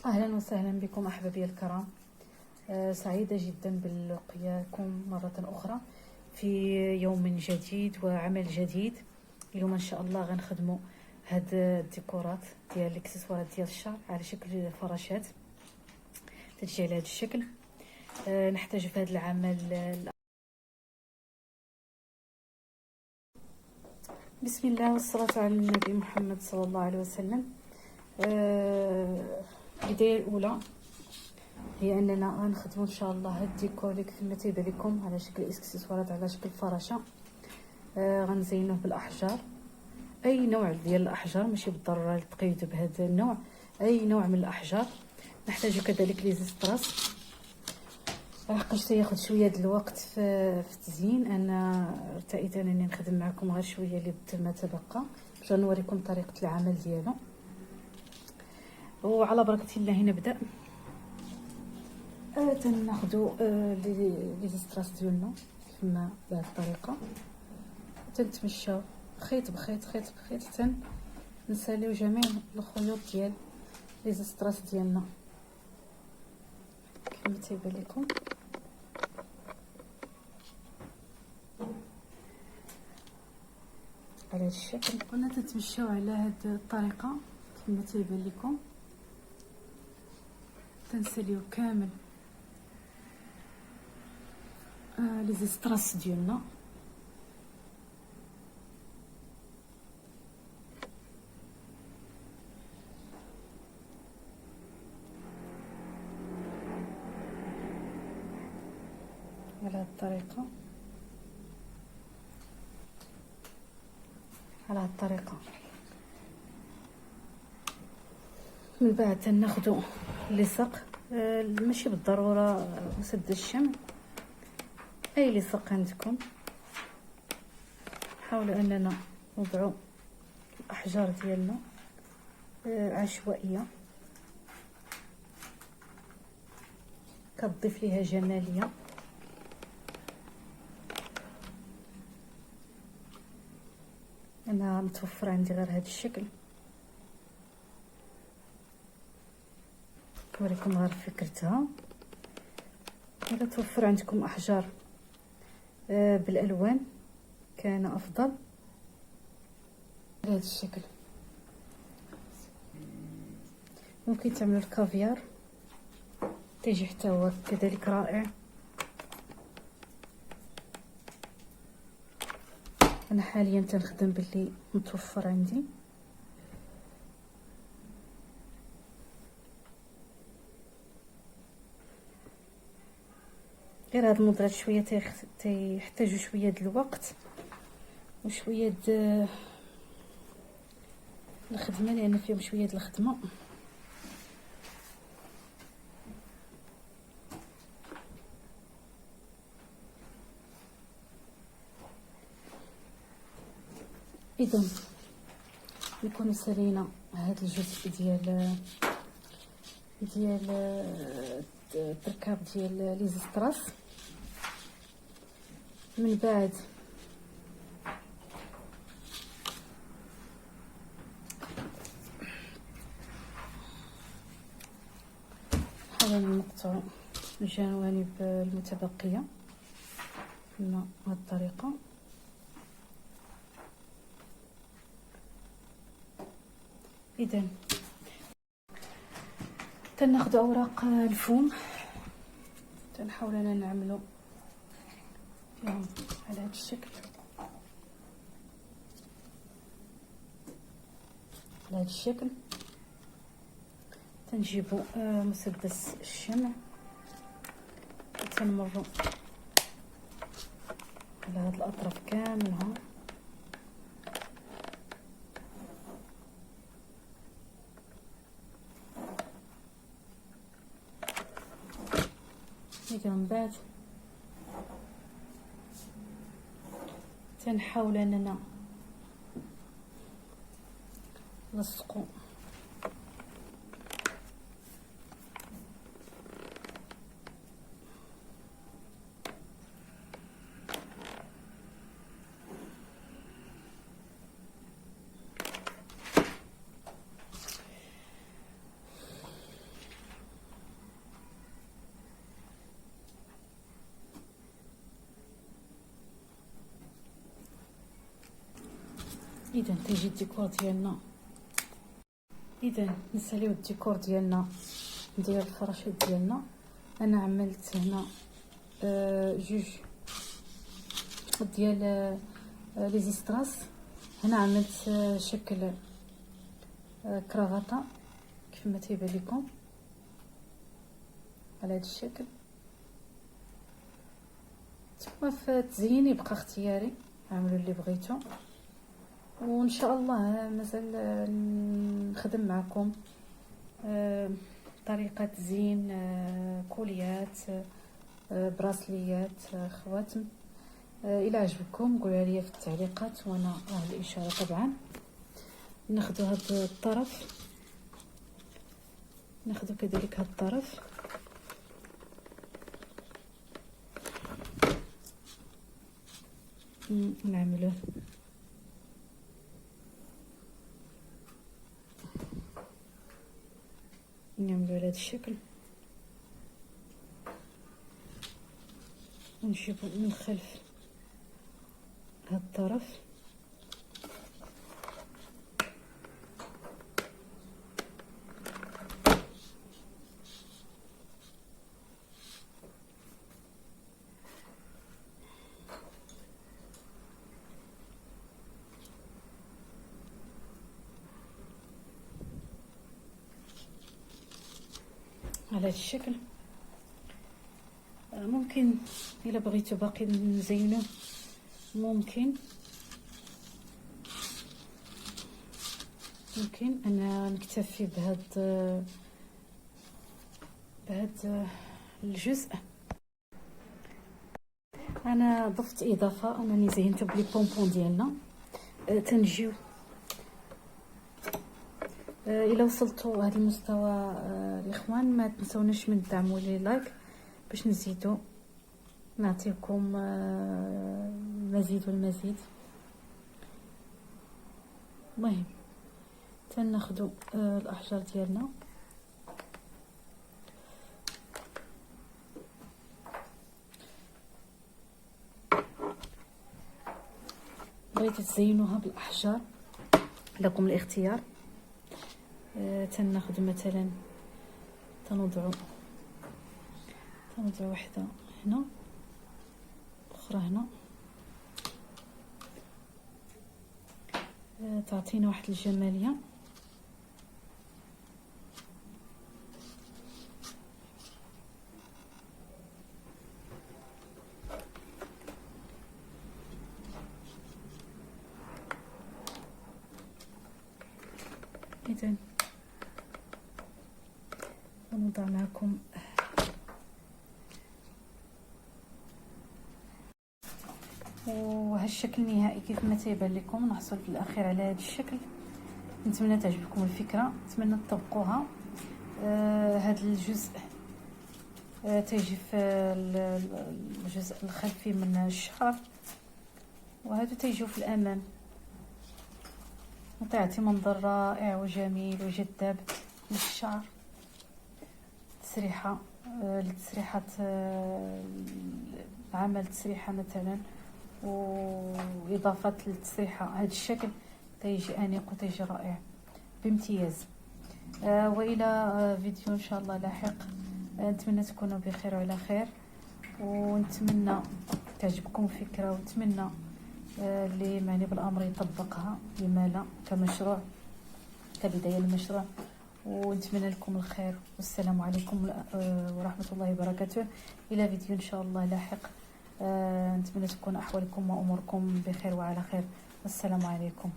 أهلا وسهلا بكم أحبابي الكرام. سعيدة جدا بلقياكم مرة أخرى في يوم جديد وعمل جديد. اليوم إن شاء الله غنخدموا هاد الديكورات ديال الاكسسوارات ديال الشعر على شكل فراشات تجي على هذا الشكل. نحتاج في هذا العمل بسم الله والصلاة على النبي محمد صلى الله عليه وسلم. البداية الأولى هي أننا غنخدموا إن شاء الله هاد الديكور اللي كيف ما تيبان لكم على شكل اكسسوارات على شكل فراشة. غنزينوه بالأحجار، أي نوع ديال الأحجار، ماشي بالضرورة تقيدوا بهذا النوع، أي نوع من الأحجار. نحتاج كذلك لي زيستراس، لحقاش تياخد شويه د الوقت في التزيين. انا ارتئيت انني نخدم معكم غير شويه اللي ما تبقى باش نوريكم طريقه العمل ديالو. وعلى بركه الله نبدا. تناخذوا لي زيستراس ديالنا كما بهذه الطريقه، تنتمشاو خيط بخيط خيط بخيط نساليو جميع الخيوط ديال لي زيستراس ديالنا كما تيبان لكم. على هذا الشكل قلنا تتمشاو على هذه الطريقه كما تيبان لكم. تنساليو كامل لي زيستراس ديالنا. على هذه الطريقه من بعد تناخذوا اللصق، ماشي بالضروره مسد الشمع، اي لصق عندكم. حاولوا اننا نوضعوا الاحجار ديالنا عشوائيه، كتضيف ليها جماليه. انا متوفر عندي غير هذا الشكل، نوريكم غير فكرتها. الا توفر عندكم احجار بالالوان كان افضل. بهذا الشكل ممكن تعملوا الكافيار، تيجي حتى هو كذلك رائع. انا حاليا تنخدم باللي متوفر عندي. غير هاد الموديلات شويه تيحتاجوا شويه د الوقت وشويه د الخدمه، لان فيهم شويه د الخدمه. اذا نكون سالينا هذا الجزء ديال التركاب ديال لي زيستراس. من بعد نحاول نقطع الجوانب المتبقيه بهذه الطريقه. اذا تناخذ اوراق الفوم، تنحاول انا نعملو فيهم على هذا الشكل. على هذا الشكل تنجيبو مسدس الشمع، تنمرو على هاد الاطراف كاملها. من بعد تنحاول اننا نلصقو اذا تيجي الديكور ديالنا. اذا نساليو الديكور ديالنا ديال الفراشات ديالنا. انا عملت هنا جوج ديال لي زيستراس. هنا عملت شكل كرافطه كيف ما تيبان لكم على هذا الشكل. ثم في التزيين يبقى اختياري، عملوا اللي بغيتو. وان شاء الله مازال نخدم معكم طريقه تزيين كوليات، براسليات، خواتم. الى عجبكم قولوا لي في التعليقات وانا اهل الاشاره. طبعا ناخذ هذا الطرف، ناخذ كذلك هذا الطرف نعملوه على هذا الشكل، ونجيبو من الخلف هذا الطرف على هذا الشكل. ممكن الا بغيتو باقي نزينوه ممكن انا نكتفي بهذا الجزء. انا ضفت اضافه انني زينته بلي بونبون ديالنا. تنجيو الى وصلتوا هذا المستوى الاخوان ما تنسوناش من دعموا لي لايك باش نزيدو نعطيكم المزيد والمزيد. المهم تناخذوا الاحجار ديالنا بغيتو تزينوها بالاحجار لكم الاختيار. تناخذ مثلا تنوضعوا وحده هنا اخرى هنا، تعطينا واحد الجماليه. اذا نوضع معكم وهالشكل النهائي كيف ما تيبان لكم. نحصل في الاخير على هذا الشكل. نتمنى تعجبكم الفكره، نتمنى تطبقوها. هذا الجزء تيجي في الجزء الخلفي من الشعر، وهذا تيجيو في الامام، وتعطي منظر رائع وجميل وجذاب للشعر. تسريحه لتسريحه عمل تسريحه مثلا، واضافه للتسريحه هذا الشكل تيجي انيق وتيجي رائع بامتياز. والى فيديو ان شاء الله لاحق. نتمنى تكونوا بخير وعلى خير، ونتمنى تعجبكم الفكره، ونتمنى اللي معني بالامر يطبقها، لما لا، كمشروع كبدايه المشروع. ونتمنى لكم الخير، والسلام عليكم ورحمه الله وبركاته. الى فيديو ان شاء الله لاحق. نتمنى تكون احوالكم واموركم بخير وعلى خير. والسلام عليكم.